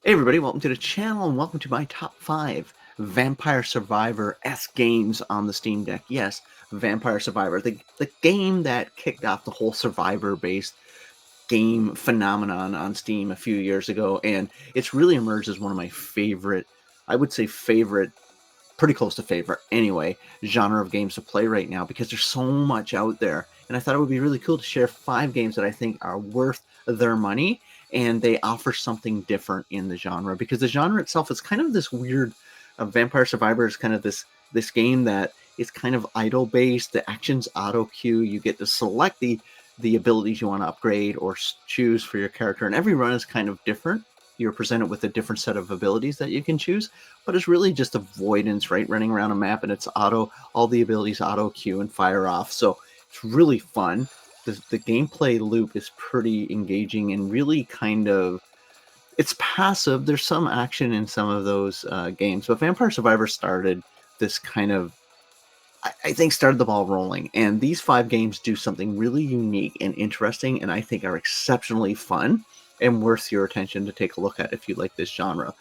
Hey everybody, welcome to the channel and welcome to my top 5 Vampire Survivor-esque games on the Steam Deck. Yes, Vampire Survivor, the game that kicked off the whole Survivor-based game phenomenon on Steam a few years ago, and it's really emerged as one of my favorite, I would say favorite, pretty close to favorite anyway, genre of games to play right now because there's so much out there. And I thought it would be really cool to share 5 games that I think are worth their money and they offer something different in the genre because the genre itself is kind of this weird Vampire Survivor is kind of this game that is kind of idle based. The actions auto queue. You get to select the abilities you want to upgrade or choose for your character, and every run is kind of different. You're presented with a different set of abilities that you can choose, but it's really just avoidance, right? Running around a map, and it's all the abilities auto queue and fire off. So it's really fun. The gameplay loop is pretty engaging and really kind of, it's passive. There's some action in some of those games, but Vampire Survivor started this kind of, I think, started the ball rolling. And these 5 games do something really unique and interesting, and I think are exceptionally fun and worth your attention to take a look at if you like this genre.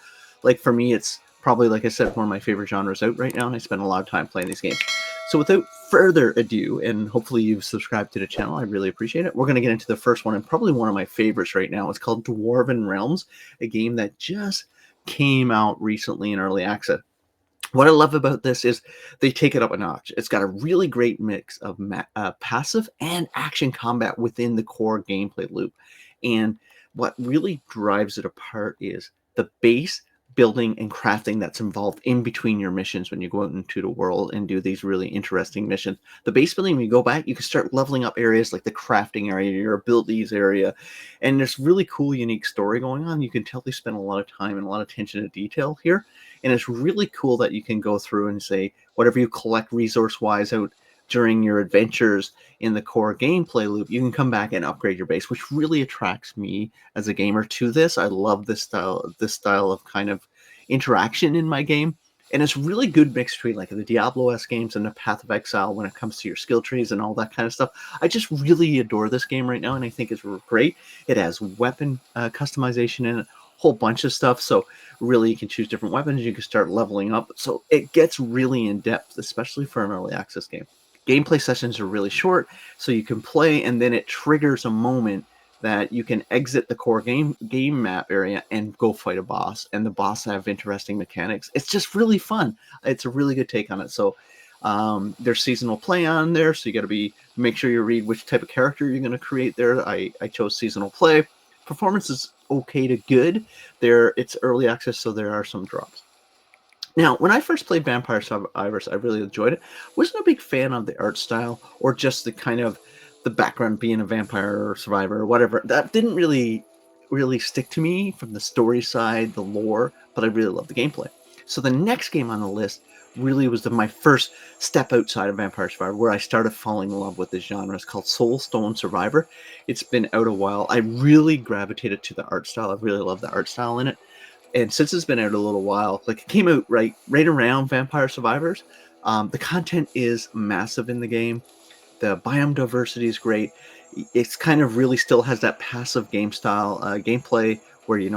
Like for me, it's probably, like I said, one of my favorite genres out right now, and I spend a lot of time playing these games. So without further ado, and hopefully you've subscribed to the channel, I really appreciate it. We're going to get into the first one, and probably one of my favorites right now. It's called Dwarven Realms, a game that just came out recently in early access. What I love about this is they take it up a notch. It's got a really great mix of passive and action combat within the core gameplay loop. And what really drives it apart is the base building and crafting that's involved in between your missions when you go out into the world and do these really interesting missions. The base building, when you go back, you can start leveling up areas like the crafting area, your abilities area, and there's really cool, unique story going on. You can tell they spend a lot of time and a lot of attention to detail here. And it's really cool that you can go through and say, whatever you collect resource-wise out during your adventures in the core gameplay loop, you can come back and upgrade your base, which really attracts me as a gamer to this. I love this style of kind of interaction in my game. And it's really good mix between like the Diablo-esque games and the Path of Exile when it comes to your skill trees and all that kind of stuff. I just really adore this game right now, and I think it's great. It has weapon customization in it, whole bunch of stuff. So really, you can choose different weapons. You can start leveling up. So it gets really in depth, especially for an early access game. Gameplay sessions are really short, so you can play, and then it triggers a moment that you can exit the core game map area and go fight a boss. And the boss have interesting mechanics. It's just really fun. It's a really good take on it. So there's seasonal play on there, so you got to make sure you read which type of character you're going to create there. I chose seasonal play. Performance is okay to good. It's early access, so there are some drops. Now, when I first played Vampire Survivors, I really enjoyed it. Wasn't a big fan of the art style or just the kind of the background being a vampire or survivor or whatever. That didn't really stick to me from the story side, the lore, but I really love the gameplay. So the next game on the list really was my first step outside of Vampire Survivor, where I started falling in love with this genre. It's called Soulstone Survivor. It's been out a while. I really gravitated to the art style. I really love the art style in it. And since it's been out a little while, like it came out right around Vampire Survivors, the content is massive in the game. The biome diversity is great. It's kind of really still has that passive game style gameplay where you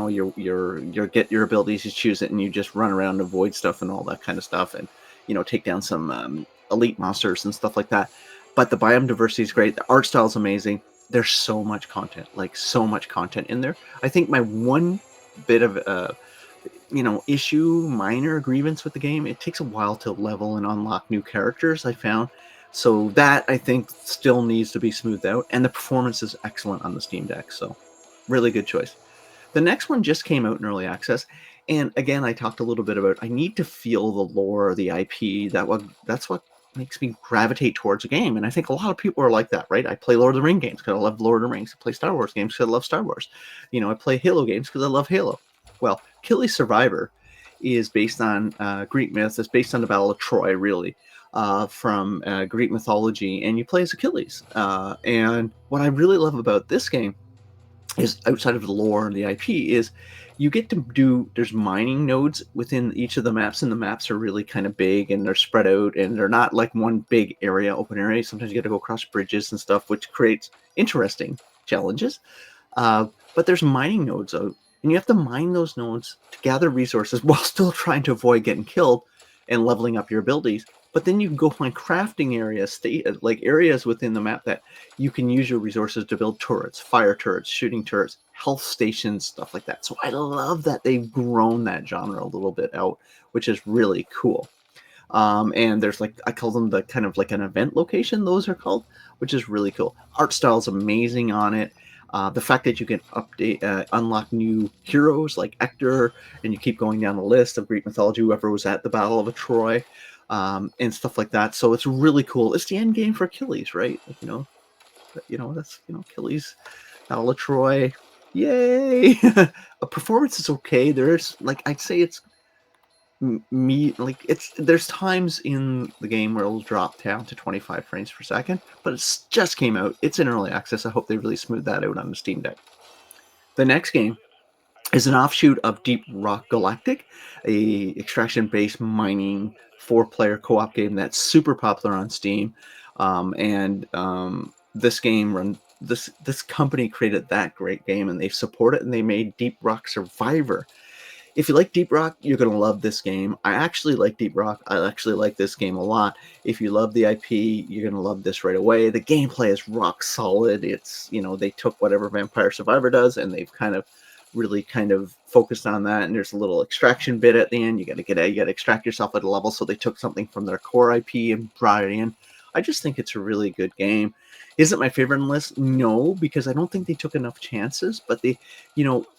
get your abilities, you choose it, and you just run around and avoid stuff and all that kind of stuff, and take down some elite monsters and stuff like that. But the biome diversity is great. The art style is amazing. There's so much content, like so much content in there. I think my one bit of minor grievance with the game, it takes a while to level and unlock new characters, I found. So that, I think, still needs to be smoothed out, and the performance is excellent on the Steam Deck, so really good choice. The next one just came out in early access, and again, I talked a little bit about I need to feel the lore, the IP. That's what makes me gravitate towards a game, and I think a lot of people are like that, right? I play Lord of the Rings games because I love Lord of the Rings. I play Star Wars games because I love Star Wars. I play Halo games because I love Halo. Well, Achilles Survivor is based on Greek myth. It's based on the Battle of Troy, really, from Greek mythology, and you play as Achilles. And what I really love about this game is, outside of the lore and the IP, is you get to there's mining nodes within each of the maps, and the maps are really kind of big, and they're spread out, and they're not like one big area, open area. Sometimes you get to go across bridges and stuff, which creates interesting challenges. But there's mining nodes out And you have to mine those nodes to gather resources while still trying to avoid getting killed and leveling up your abilities. But then you can go find crafting areas, like areas within the map that you can use your resources to build turrets, fire turrets, shooting turrets, health stations, stuff like that. So I love that they've grown that genre a little bit out, which is really cool. And there's like, I call them the kind of like an event location, those are called, which is really cool. Art style is amazing on it. The fact that you can unlock new heroes like Hector, and you keep going down the list of Greek mythology, whoever was at the Battle of Troy, and stuff like that. So it's really cool. It's the end game for Achilles, right? Like, that's, Achilles, Battle of Troy. Yay! A performance is okay. There's like, I'd say it's there's times in the game where it'll drop down to 25 frames per second, but it's just came out. It's in early access. I hope they really smooth that out on the Steam Deck. The next game is an offshoot of Deep Rock Galactic, a extraction-based mining 4-player co-op game that's super popular on Steam. This game this company created that great game, and they support it, and they made Deep Rock Survivor. If you like Deep Rock, you're going to love this game. I actually like Deep Rock. I actually like this game a lot. If you love the IP, you're going to love this right away. The gameplay is rock solid. It's, they took whatever Vampire Survivor does, and they've really focused on that. And there's a little extraction bit at the end. You got to extract yourself at a level. So they took something from their core IP and brought it in. I just think it's a really good game. Is it my favorite on the list? No, because I don't think they took enough chances. But I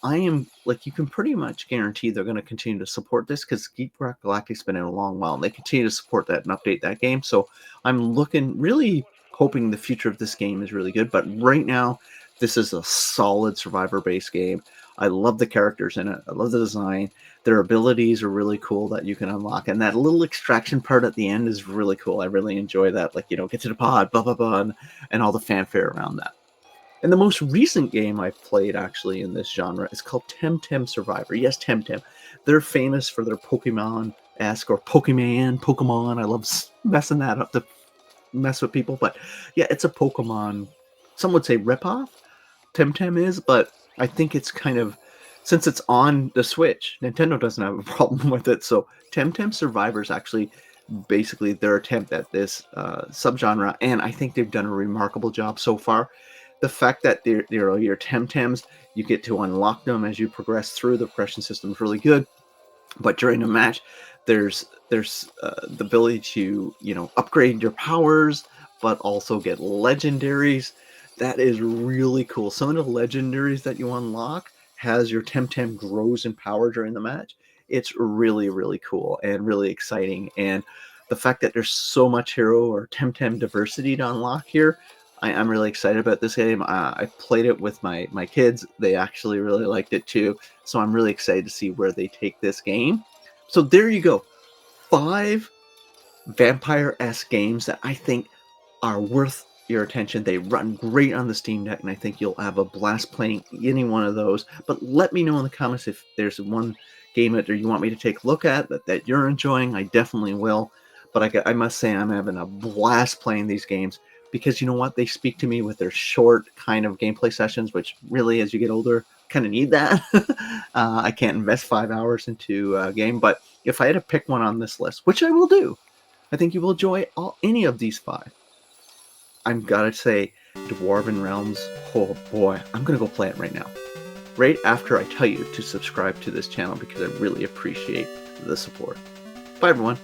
am like, you can pretty much guarantee they're going to continue to support this, because Deep Rock Galactic's been in a long while, and they continue to support that and update that game. So I'm really hoping the future of this game is really good. But right now, this is a solid survivor-based game. I love the characters in it. I love the design. Their abilities are really cool that you can unlock. And that little extraction part at the end is really cool. I really enjoy that. Like, get to the pod, blah, blah, blah, and all the fanfare around that. And the most recent game I've played actually in this genre is called TemTeam Survivor. Yes, TemTeam. They're famous for their Pokemon-esque or Pokemon. I love messing that up to mess with people. But yeah, it's a Pokemon, some would say ripoff. TemTeam is, but I think it's since it's on the Switch, Nintendo doesn't have a problem with it. So TemTeam Survivors actually basically their attempt at this subgenre, and I think they've done a remarkable job so far. The fact that they're your Temtems, you get to unlock them as you progress through. The progression system is really good, but during a match, there's the ability to upgrade your powers, but also get legendaries. That is really cool. Some of the legendaries that you unlock has your Temtem grows in power during the match. It's really, really cool and really exciting. And the fact that there's so much hero or Temtem diversity to unlock here, I'm really excited about this game. I played it with my kids. They actually really liked it too. So I'm really excited to see where they take this game. So there you go. 5 vampire-esque games that I think are worth your attention. They run great on the Steam Deck, and I think you'll have a blast playing any one of those. But let me know in the comments if there's one game that you want me to take a look at that you're enjoying. I definitely will. But I must say I'm having a blast playing these games, because you know what? They speak to me with their short kind of gameplay sessions, which really, as you get older, kind of need that. I can't invest 5 hours into a game, but if I had to pick one on this list, which I will do, I think you will enjoy any of these 5. I'm gotta say, Dwarven Realms, oh boy, I'm gonna go play it right now. Right after I tell you to subscribe to this channel, because I really appreciate the support. Bye everyone.